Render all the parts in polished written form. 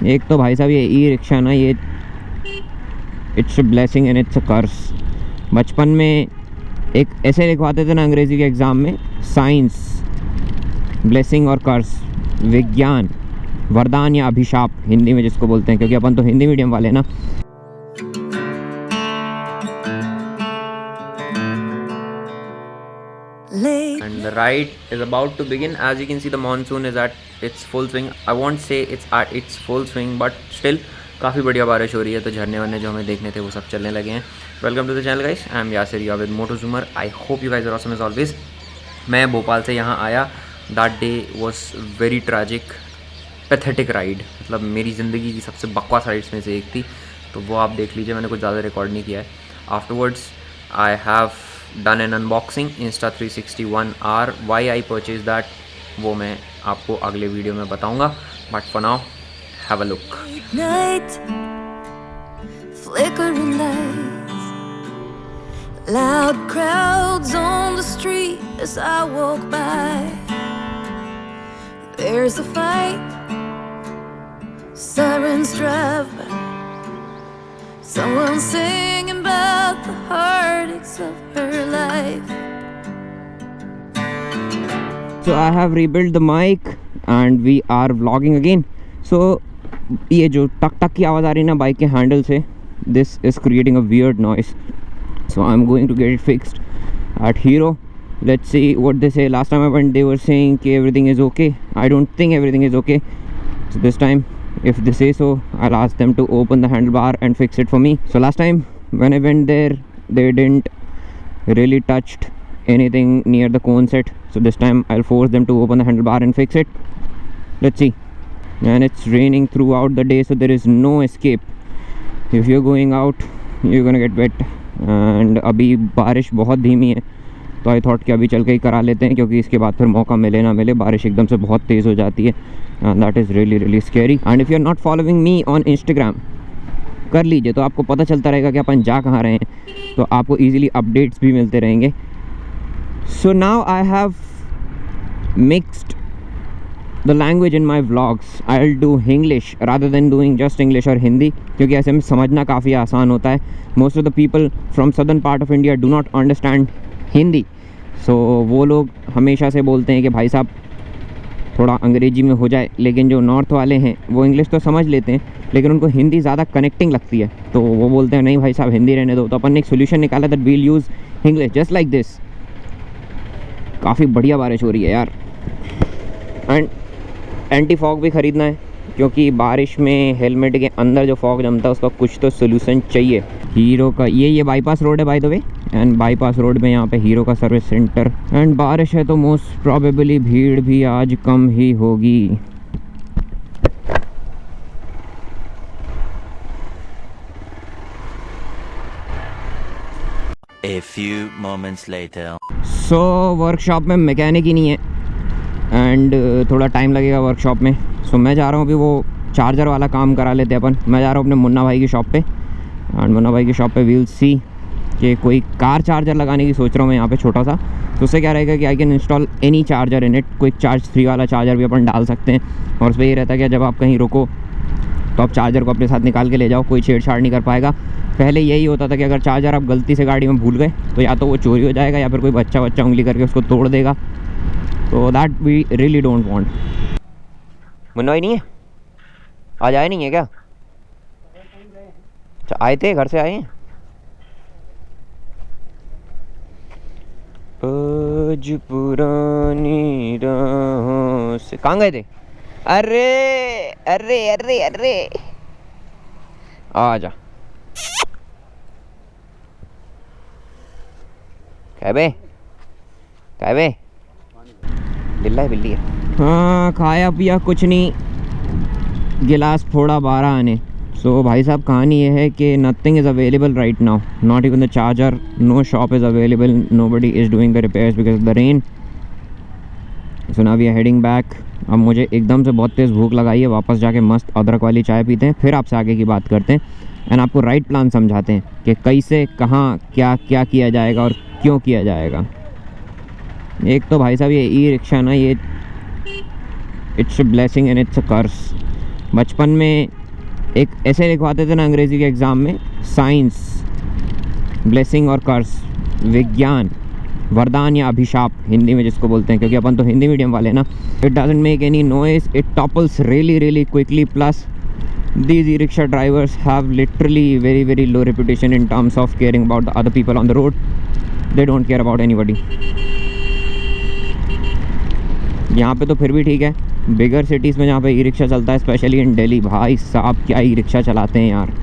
एक तो भाई साहब ये ई रिक्शा ना, ये it's a blessing and it's a curse. बचपन में एक ऐसे लिखवाते थे ना अंग्रेज़ी के एग्ज़ाम में, साइंस ब्लेसिंग और कर्स, विज्ञान वरदान या अभिशाप हिंदी में जिसको बोलते हैं, क्योंकि अपन तो हिंदी मीडियम वाले ना। And the ride is about to begin. As you can see, the monsoon is at its full swing. I won't say it's at its full swing, but still काफ़ी बढ़िया बारिश हो रही है, तो झरने वरने जो हमें देखने थे वो सब चलने लगे हैं। Welcome to the channel guys, I am Yasir या with Motozoomer. I hope you guys are awesome as always. मैं भोपाल से यहाँ आया, that day was very tragic, pathetic ride. मतलब मेरी ज़िंदगी की सबसे बकवास राइड्स में से एक थी, तो वो आप देख लीजिए, मैंने कुछ ज़्यादा रिकॉर्ड नहीं किया है। Afterwards I have done an unboxing Insta360 why I purchase that, वो मैं आपको अगले वीडियो में बताऊँगा। But for now have a look. Flickering lights, loud crowds on the street as I walk by. There's a fight, sirens drive by. Someone singing about the heartaches of her life. So I have rebuilt the mic and we are vlogging again. So ये जो टक टक की आवाज़ आ रही है ना bike के हैंडल से, this is creating a weird noise, so I'm going to get it fixed at Hero. Let's see what they say. Last time I went they were saying कि everything is okay. I don't think everything is okay, so this time if they say so, I'll ask them to open the handlebar and fix it for me. So last time when I went there, they didn't really touched anything near the cone set, so this time I'll force them to open the handlebar and fix it. Let's see. And it's raining throughout the day, so there is no escape. If you're going out, you're gonna get wet. And अभी बारिश बहुत धीमी है, तो I thought कि अभी चल के ही करा लेते हैं, क्योंकि इसके बाद फिर मौका मिले ना मिले बारिश एकदम से बहुत तेज़ हो जाती है। And that is really really scary. And if you are not following me on Instagram, कर लीजिए, तो आपको पता चलता रहेगा कि अपन जा कहाँ रहे हैं, तो आपको ईजिली अपडेट्स भी मिलते रहेंगे। So now I have mixed the language in my vlogs. I'll do English rather than doing just English और हिंदी, क्योंकि ऐसे में समझना काफ़ी आसान होता है। Most of the people from southern part of India do not understand Hindi, so वो लोग हमेशा से बोलते हैं कि भाई साहब थोड़ा अंग्रेजी में हो जाए, लेकिन जो नॉर्थ वाले हैं वो इंग्लिश तो समझ लेते हैं, लेकिन उनको हिंदी ज़्यादा कनेक्टिंग लगती है, तो वो बोलते हैं नहीं भाई साहब हिंदी रहने दो। तो अपन ने एक सोल्यूशन निकाला that we'll use English just like this. काफ़ी बढ़िया बारिश हो रही है यार। एंड एंटी फॉग भी ख़रीदना है, क्योंकि बारिश में हेलमेट के अंदर जो फॉग जमता है उसका कुछ तो सोल्यूशन चाहिए। हीरो का ये बाईपास रोड है by the way, and bypass road में यहाँ पे हीरो का सर्विस सेंटर। एंड बारिश है तो मोस्ट प्रॉबेबली भीड़ भी आज कम ही होगी। A few moments later. So workshop में मैकेनिक ही नहीं है, एंड थोड़ा टाइम लगेगा वर्कशॉप में। सो मैं जा रहा हूँ अभी वो चार्जर वाला काम करा लेते हैं अपन। मैं जा रहा हूँ अपने मुन्ना भाई की शॉप पे, एंड मुन्ना भाई की शॉप पे वील सी कि कोई कार चार्जर लगाने की सोच रहा हूँ मैं यहाँ पे छोटा सा। तो उससे क्या रहेगा कि I can install any charger in it. Quick charge 3 वाला चार्जर भी अपन डाल सकते हैं, और उस पर ये रहता है कि जब आप कहीं रुको तो आप चार्जर को अपने साथ निकाल के ले जाओ, कोई छेड़छाड़ नहीं कर पाएगा। पहले यही होता था कि अगर चार्जर आप गलती से गाड़ी में भूल गए तो या तो वो चोरी हो जाएगा या फिर कोई बच्चा उंगली करके उसको तोड़ देगा, तो that we really don't want. Munna Bhai नहीं है, आज आए नहीं है क्या? अच्छा आए थे, घर से आए हैं। आज पुरानी राहों से कहाँ गए थे? अरे अरे अरे अरे आ जा। क्या बे बिल्ला है, बिल्ली है। हाँ खाया पिया कुछ नहीं, गिलास फोड़ा 12 आने। सो भाई साहब कहानी ये है कि nothing is available right now, not even the charger, no shop is available, nobody is doing the repairs because of the rain. So now we are heading back. अब मुझे एकदम से बहुत तेज़ भूख लगाई है, वापस जाके मस्त अदरक वाली चाय पीते हैं, फिर आपसे आगे की बात करते हैं एंड आपको राइट प्लान समझाते हैं कि कैसे कहाँ क्या क्या किया जाएगा और क्यों किया जाएगा। एक तो भाई साहब ये ई रिक्शा ना, ये it's a blessing and it's a curse. बचपन में एक ऐसे लिखवाते थे ना अंग्रेज़ी के एग्ज़ाम में, साइंस ब्लेसिंग और कर्स, विज्ञान वरदान या अभिशाप हिंदी में जिसको बोलते हैं, क्योंकि अपन तो हिंदी मीडियम वाले ना। It doesn't make any noise, it topples really quickly, plus these e-rickshaw drivers have literally very low reputation in terms of caring about the other people on the road. They don't care about anybody. यहाँ पे तो फिर भी ठीक है, बिगर cities में जहाँ पे ई रिक्शा चलता है, स्पेशली इन दिल्ली, भाई साहब क्या ई रिक्शा चलाते हैं यार,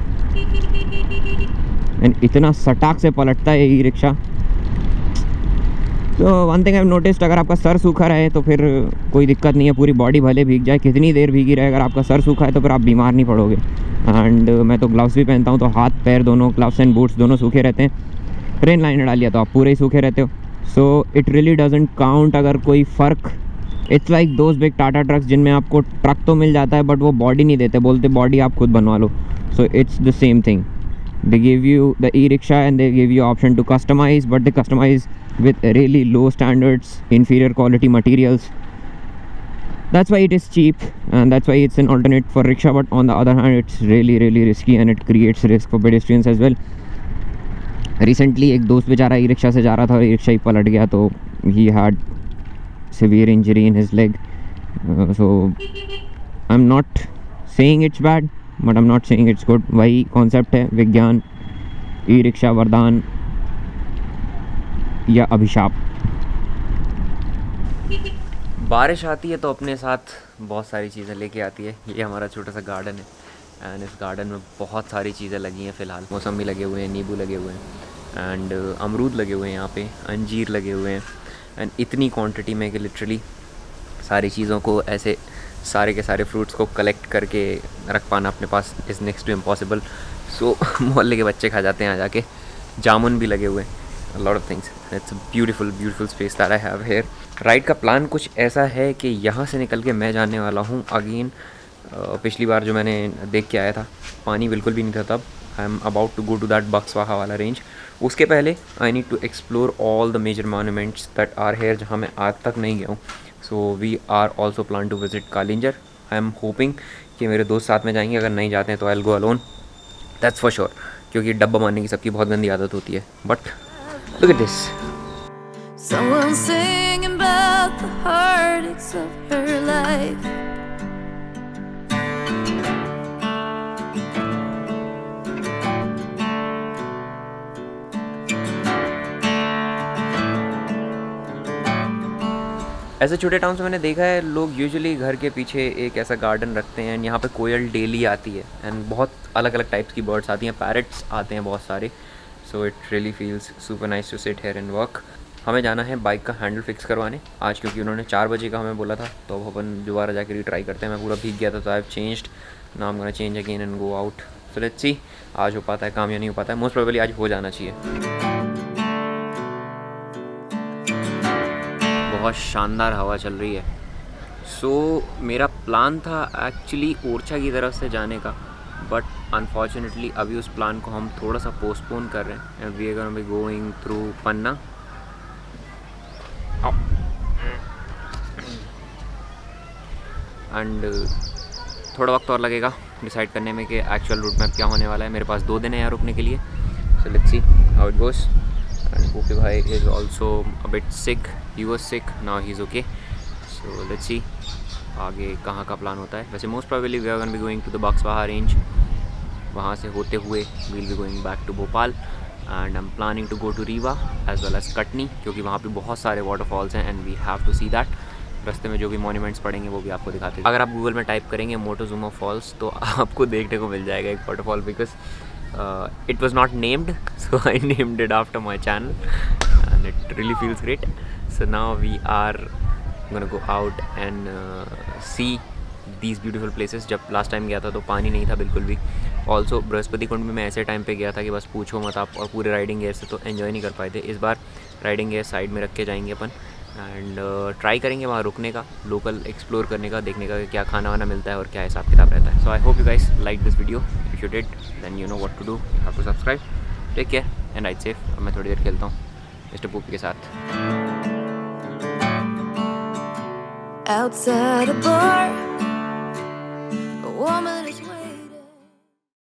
एंड इतना सटाक से पलटता है ई रिक्शा। तो one thing I have noticed, अगर आपका सर सूखा रहे तो फिर कोई दिक्कत नहीं है, पूरी बॉडी भले भीग जाए, कितनी देर भीगी रहे, अगर आपका सर सूखा है तो फिर आप बीमार नहीं पड़ोगे। एंड मैं तो ग्लव्स भी पहनता हूँ, तो हाथ पैर दोनों, ग्लव्स एंड बूट्स दोनों सूखे रहते हैं। ट्रेन लाइन डाल लिया तो आप पूरे ही सूखे रहते हो। सो इट रियली डजंट काउंट अगर कोई फ़र्क। It's like those big Tata trucks जिनमें आपको ट्रक तो मिल जाता है बट वो बॉडी नहीं देते, बोलते बॉडी आप खुद बनवा लो। So it's the same thing, they give you the e-rickshaw and they give you option to customize, but they customize with really low standards, inferior quality materials. That's why it is cheap and that's why it's an alternate for rickshaw, but on the other hand it's really risky and it creates risk for pedestrians as well. Recently एक दोस्त बेचारा e rickshaw से जा रहा था और e rickshaw ही पलट गया, तो he had severe injury in his leg. So I'm not saying it's bad, but I am not saying it's good. वही कॉन्सेप्ट है, विज्ञान, ई रिक्शा वरदान या अभिशाप। बारिश आती है तो अपने साथ बहुत सारी चीज़ें लेके आती है। ये हमारा छोटा सा गार्डन है एंड इस गार्डन में बहुत सारी चीज़ें लगी हैं फ़िलहाल। मौसमी लगे हुए हैं, नींबू लगे हुए हैं एंड अमरूद लगे हुए हैं, यहाँ पे अंजीर लगे हुए हैं एंड इतनी क्वांटिटी में कि लिटरली सारी चीज़ों को ऐसे सारे के सारे फ्रूट्स को कलेक्ट करके रख पाना अपने पास इज़ नेक्स्ट टू इम्पॉसिबल। सो मोहल्ले के बच्चे खा जाते हैं आ जाके। जामुन भी लगे हुए हैं, lot of things. It's a beautiful space that I have here. Ride का प्लान कुछ ऐसा है कि यहाँ से निकल के मैं जाने वाला हूँ अगेन। पिछली बार जो मैंने देख के आया था पानी बिल्कुल भी नहीं था तब। I am about to go to that Buxwaha वाला रेंज। उसके पहले I need to explore all the major monuments that are here जहाँ मैं आज तक नहीं गया हूँ। So we are also plan to visit Kalinjar. I am hoping कि मेरे दोस्त साथ में जाएंगे, अगर नहीं जाते हैं तो I will go alone, that's for sure, क्योंकि डब्बा मारने की सबकी बहुत गंदी आदत होती है। But look at this, Someone singing about the heartaches of her life. ऐसे छोटे टाउन से मैंने देखा है लोग यूजुअली घर के पीछे एक ऐसा गार्डन रखते हैं एंड यहाँ पे कोयल डेली आती है एंड बहुत अलग अलग टाइप्स की बर्ड्स आती हैं, पैरट्स आते हैं बहुत सारे। So it really feels super nice to sit here and work. हमें जाना है बाइक का हैंडल फिक्स करवाने आज, क्योंकि उन्होंने 4 बजे का हमें बोला था, तो अब अपन दोबारा जाकर रिट्राई करते हैं। मैं पूरा भीग गया था तो I have changed, now I am gonna change again and go out. So let's सी आज हो पाता है काम या नहीं हो पाता है। मोस्ट प्रोबेबली आज हो जाना चाहिए। बहुत शानदार हवा चल रही है। सो मेरा प्लान था एक्चुअली ओरछा की तरफ से जाने का, बट अनफॉर्चुनेटली अभी उस प्लान को हम थोड़ा सा पोस्टपोन कर रहे हैं and we are gonna be going through Panna. एंड थोड़ा वक्त और लगेगा डिसाइड करने में कि एक्चुअल रूट मैप क्या होने वाला है। मेरे पास 2 दिन है यहाँ रुकने के लिए। So let's see how it goes. And Gopi भाई is also a bit sick, he was sick, now he is okay. So let's see आगे कहाँ का प्लान होता है। वैसे most probably we are gonna be going to the Buxwaha range, वहाँ से होते हुए we'll be going back to Bhopal and I am planning to go to Rewa as well as Katni, क्योंकि वहाँ पे बहुत सारे वाटरफॉल्स हैं and we have to see that. रास्ते में जो भी मॉन्यूमेंट्स पड़ेंगे वो भी आपको दिखाते हैं। अगर आप गूगल में टाइप करेंगे मोटोजुमा फॉल्स तो आपको देखने को मिल जाएगा एक waterfall, because it was not named, so I named it after my channel and it really feels great. So now we are gonna go out and see these beautiful places. जब last time गया था तो पानी नहीं था बिल्कुल भी। Also Brihaspati कुंड में मैं ऐसे टाइम पे गया था कि बस पूछो मत आप, और पूरे राइडिंग गेयर से तो एंजॉय नहीं कर पाए थे। इस बार राइडिंग गेयर साइड में रख के जाएंगे अपन एंड ट्राई करेंगे वहाँ रुकने का, लोकल एक्सप्लोर करने का, देखने का क्या खाना वाना मिलता है और क्या हिसाब किताब रहता है। So I hope you guys like this video. If you did then you know what to do, you have to subscribe. Take care and ride safe. अब मैं थोड़ी देर खेलता हूँ मिस्टर पूपी के साथ। Outside a bar, a woman is waiting.